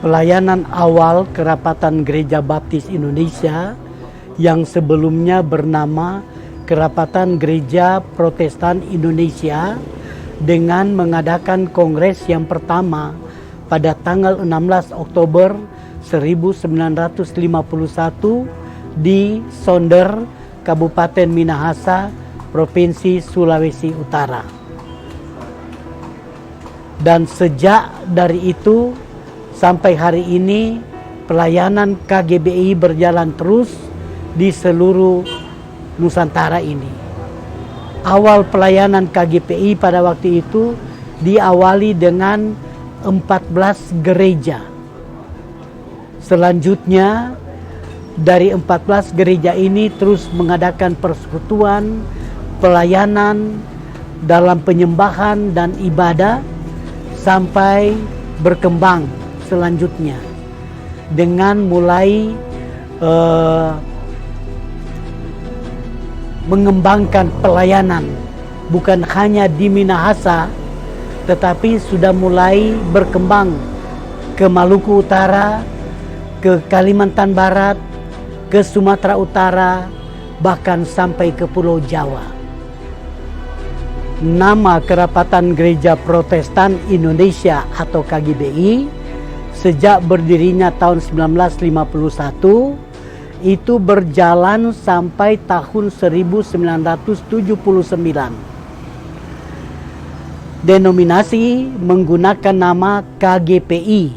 pelayanan awal Kerapatan Gereja Baptis Indonesia yang sebelumnya bernama Kerapatan Gereja Protestan Indonesia dengan mengadakan kongres yang pertama pada tanggal 16 Oktober 1951 di Sonder, Kabupaten Minahasa, Provinsi Sulawesi Utara. Dan sejak dari itu sampai hari ini pelayanan KGBI berjalan terus di seluruh Nusantara ini. Awal pelayanan KGBI pada waktu itu diawali dengan 14 gereja. Selanjutnya dari 14 gereja ini terus mengadakan persekutuan, pelayanan dalam penyembahan dan ibadah sampai berkembang selanjutnya dengan mulai mengembangkan pelayanan bukan hanya di Minahasa tetapi sudah mulai berkembang ke Maluku Utara, ke Kalimantan Barat, ke Sumatera Utara, bahkan sampai ke Pulau Jawa. Nama Kerapatan Gereja Protestan Indonesia atau KGBI sejak berdirinya tahun 1951 itu berjalan sampai tahun 1979. Denominasi menggunakan nama KGPI,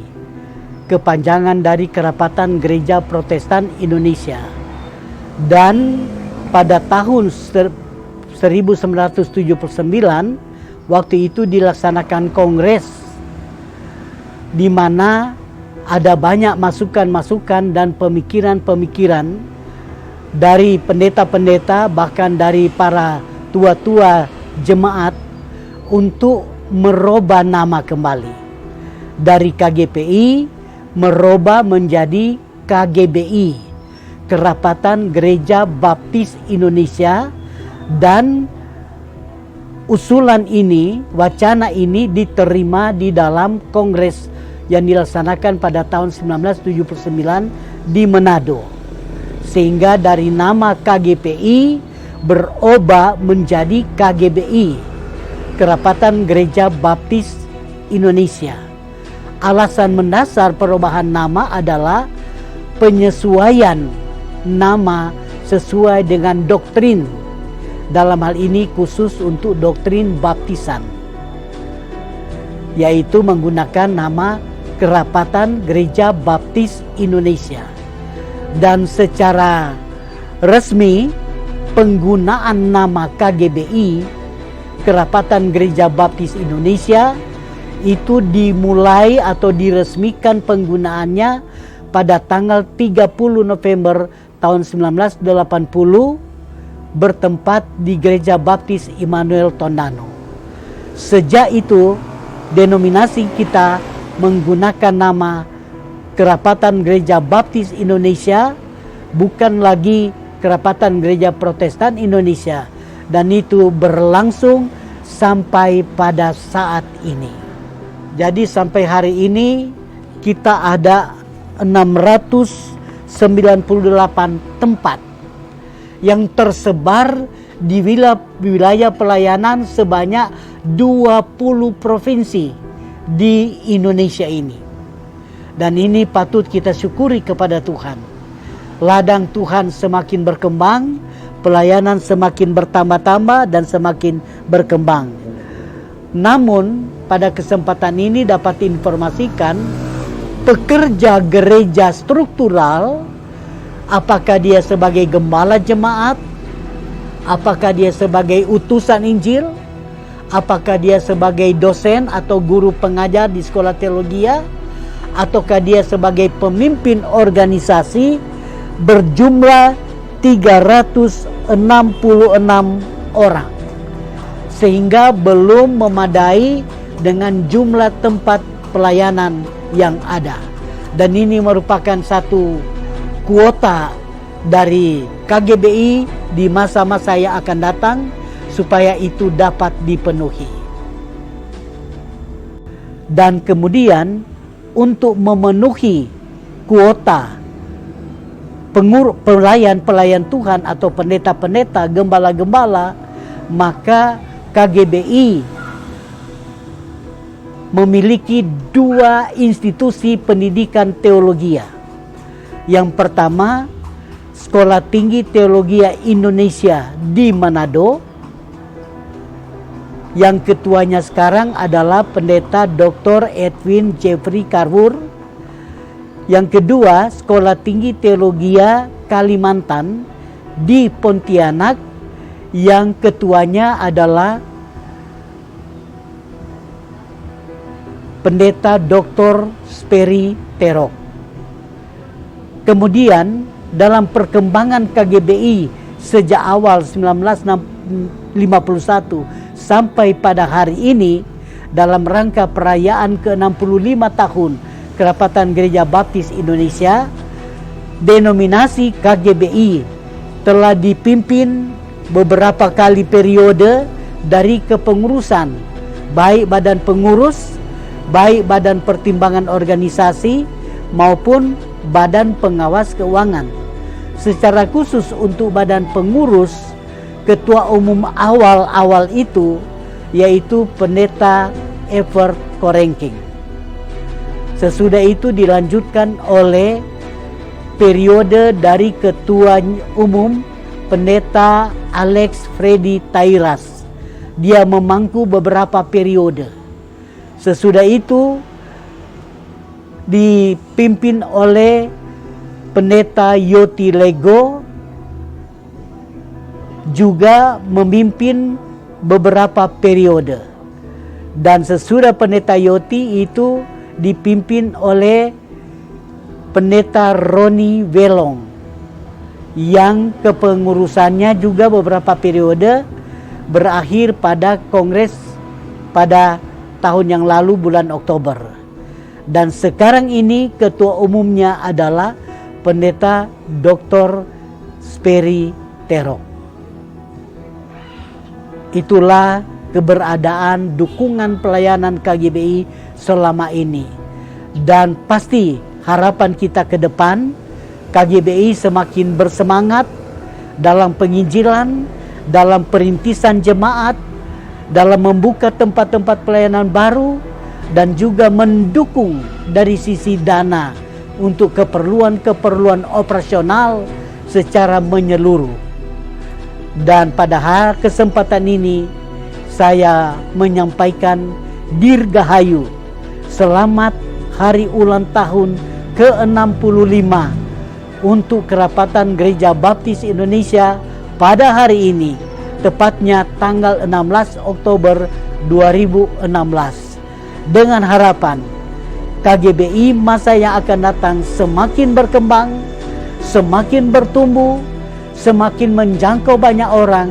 kepanjangan dari Kerapatan Gereja Protestan Indonesia. Dan pada tahun 1979 waktu itu dilaksanakan kongres di mana ada banyak masukan-masukan dan pemikiran-pemikiran dari pendeta-pendeta bahkan dari para tua-tua jemaat untuk merubah nama kembali dari KGPI merubah menjadi KGBI, Kerapatan Gereja Baptis Indonesia. Dan usulan ini, wacana ini diterima di dalam kongres yang dilaksanakan pada tahun 1979 di Manado. Sehingga dari nama KGPI berubah menjadi KGBI, Kerapatan Gereja Baptis Indonesia. Alasan mendasar perubahan nama adalah penyesuaian nama sesuai dengan doktrin. Dalam hal ini khusus untuk doktrin baptisan, yaitu menggunakan nama Kerapatan Gereja Baptis Indonesia. Dan secara resmi penggunaan nama KGBI, Kerapatan Gereja Baptis Indonesia, itu dimulai atau diresmikan penggunaannya pada tanggal 30 November tahun 1980 bertempat di Gereja Baptis Immanuel Tondano. Sejak itu denominasi kita menggunakan nama Kerapatan Gereja Baptis Indonesia, bukan lagi Kerapatan Gereja Protestan Indonesia, dan itu berlangsung sampai pada saat ini. Jadi sampai hari ini kita ada 698 tempat yang tersebar di wilayah pelayanan sebanyak 20 provinsi di Indonesia ini. Dan ini patut kita syukuri kepada Tuhan. Ladang Tuhan semakin berkembang, pelayanan semakin bertambah-tambah dan semakin berkembang. Namun pada kesempatan ini dapat diinformasikan pekerja gereja struktural, apakah dia sebagai gembala jemaat, apakah dia sebagai utusan Injil, apakah dia sebagai dosen atau guru pengajar di sekolah teologi, ataukah dia sebagai pemimpin organisasi, berjumlah 366 orang. Sehingga belum memadai dengan jumlah tempat pelayanan yang ada. Dan ini merupakan satu kuota dari KGBI di masa-masa yang akan datang supaya itu dapat dipenuhi. Dan kemudian untuk memenuhi kuota pelayan Tuhan atau pendeta-pendeta, gembala-gembala, maka KGBI memiliki 2 institusi pendidikan teologi. Yang pertama, Sekolah Tinggi Teologi Indonesia di Manado. Yang ketuanya sekarang adalah Pendeta Dr. Edwin Jeffrey Carwur. Yang kedua, Sekolah Tinggi Teologi Kalimantan di Pontianak, yang ketuanya adalah Pendeta Dr. Sperry Terok. Kemudian dalam perkembangan KGBI sejak awal 1951 sampai pada hari ini, dalam rangka perayaan ke-65 tahun Kerapatan Gereja Baptis Indonesia, denominasi KGBI telah dipimpin beberapa kali periode dari kepengurusan, baik badan pengurus, baik badan pertimbangan organisasi maupun badan pengawas keuangan. Secara khusus untuk badan pengurus, ketua umum awal-awal itu yaitu Pendeta Evert Korengking. Sesudah itu dilanjutkan oleh periode dari ketua umum Pendeta Alex Freddy Tairas. Dia memangku beberapa periode. Sesudah itu dipimpin oleh Pendeta Yoti Lego, juga memimpin beberapa periode. Dan sesudah Pendeta Yoti itu dipimpin oleh Pendeta Roni Welong, yang kepengurusannya juga beberapa periode, berakhir pada kongres pada tahun yang lalu bulan Oktober. Dan sekarang ini ketua umumnya adalah Pendeta Dr. Sperry Terok. Itulah keberadaan dukungan pelayanan KGBI selama ini. Dan pasti harapan kita ke depan, KGBI semakin bersemangat dalam penginjilan, dalam perintisan jemaat, dalam membuka tempat-tempat pelayanan baru, dan juga mendukung dari sisi dana untuk keperluan-keperluan operasional secara menyeluruh. Dan pada kesempatan ini saya menyampaikan dirgahayu, selamat hari ulang tahun ke-65 untuk Kerapatan Gereja Baptis Indonesia pada hari ini, tepatnya tanggal 16 Oktober 2016. Dengan harapan KGBI masa yang akan datang semakin berkembang, semakin bertumbuh, semakin menjangkau banyak orang,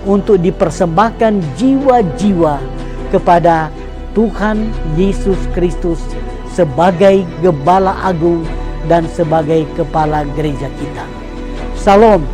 untuk dipersembahkan jiwa-jiwa kepada Tuhan Yesus Kristus sebagai Gembala Agung dan sebagai Kepala Gereja kita. Salam.